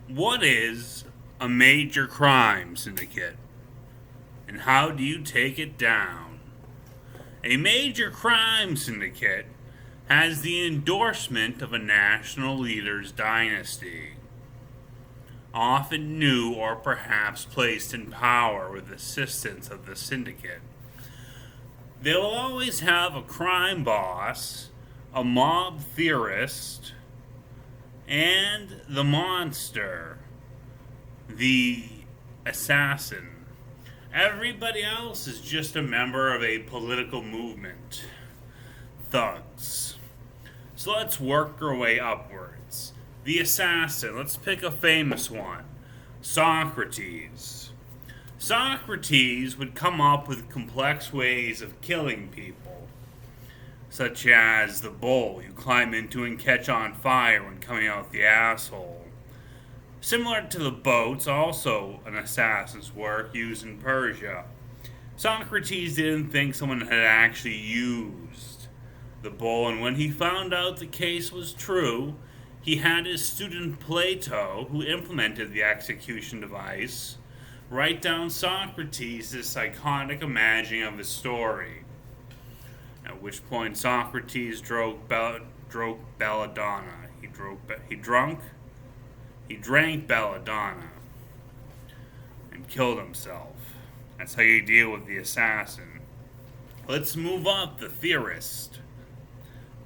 What is a major crime syndicate, and how do you take it down? A major crime syndicate has the endorsement of a national leader's dynasty, often new or perhaps placed in power with assistance of the syndicate. They will always have a crime boss, a mob theorist, and the monster, the assassin. Everybody else is just a member of a political movement. Thugs. So let's work our way upwards. The assassin, let's pick a famous one. Socrates. Socrates would come up with complex ways of killing people, such as the bowl you climb into and catch on fire when coming out the asshole. Similar to the boats, also an assassin's work used in Persia. Socrates didn't think someone had actually used the bowl, and when he found out the case was true, he had his student Plato, who implemented the execution device, write down Socrates' iconic imagining of his story. At which point Socrates drank belladonna. He drank belladonna and killed himself. That's how you deal with the assassin. Let's move up. The theorist.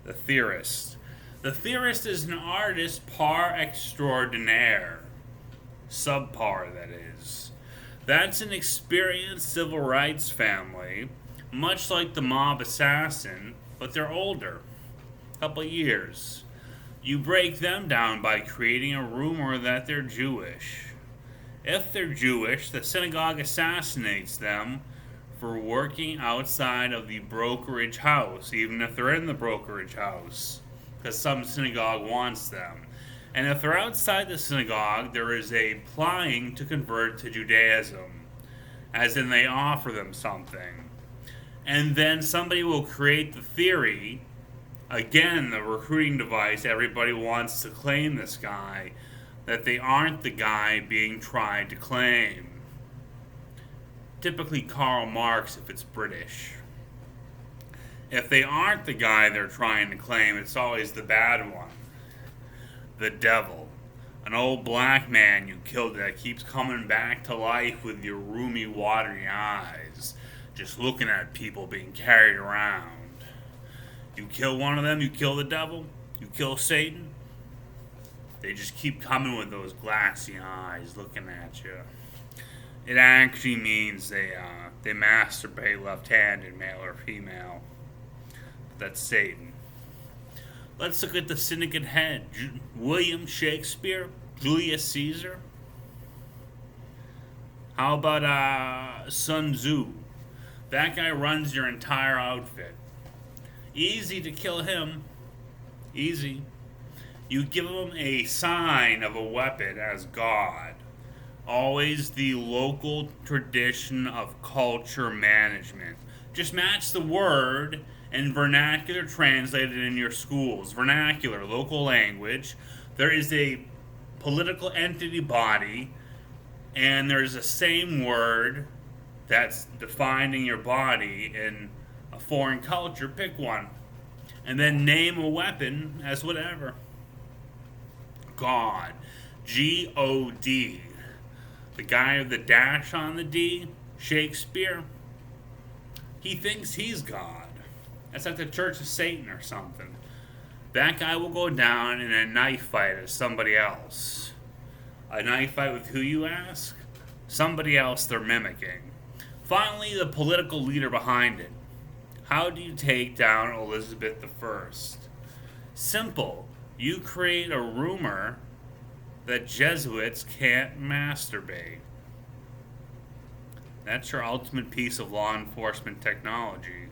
The theorist. The theorist is an artist par extraordinaire. Subpar, that is. That's an experienced civil rights family, much like the mob assassin, but they're older. A couple years. You break them down by creating a rumor that they're Jewish. If they're Jewish, the synagogue assassinates them for working outside of the brokerage house, even if they're in the brokerage house, because some synagogue wants them. And if they're outside the synagogue, there is a plying to convert to Judaism, as in they offer them something. And then somebody will create the theory. Again, the recruiting device, everybody wants to claim this guy, that they aren't the guy being tried to claim. Typically Karl Marx if it's British. If they aren't the guy they're trying to claim, it's always the bad one. The devil. An old black man you killed that keeps coming back to life with your roomy, watery eyes, just looking at people being carried around. You kill one of them, you kill the devil, you kill Satan. They just keep coming with those glassy eyes looking at you. It actually means they masturbate left-handed, male or female. That's Satan. Let's look at the syndicate head. William Shakespeare, Julius Caesar. How about Sun Tzu? That guy runs your entire outfit. Easy to kill him. Easy. You give him a sign of a weapon as God. Always the local tradition of culture management. Just match the word and vernacular translated in your schools. Vernacular, local language. There is a political entity body, and there's a same word that's defining your body in a foreign culture. Pick one. And then name a weapon as whatever. God. G-O-D. The guy with the dash on the D, Shakespeare, he thinks he's God. That's like the Church of Satan or something. That guy will go down in a knife fight as somebody else. A knife fight with who, you ask? Somebody else they're mimicking. Finally, the political leader behind it. How do you take down Elizabeth I? Simple. You create a rumor that Jesuits can't masturbate. That's your ultimate piece of law enforcement technology.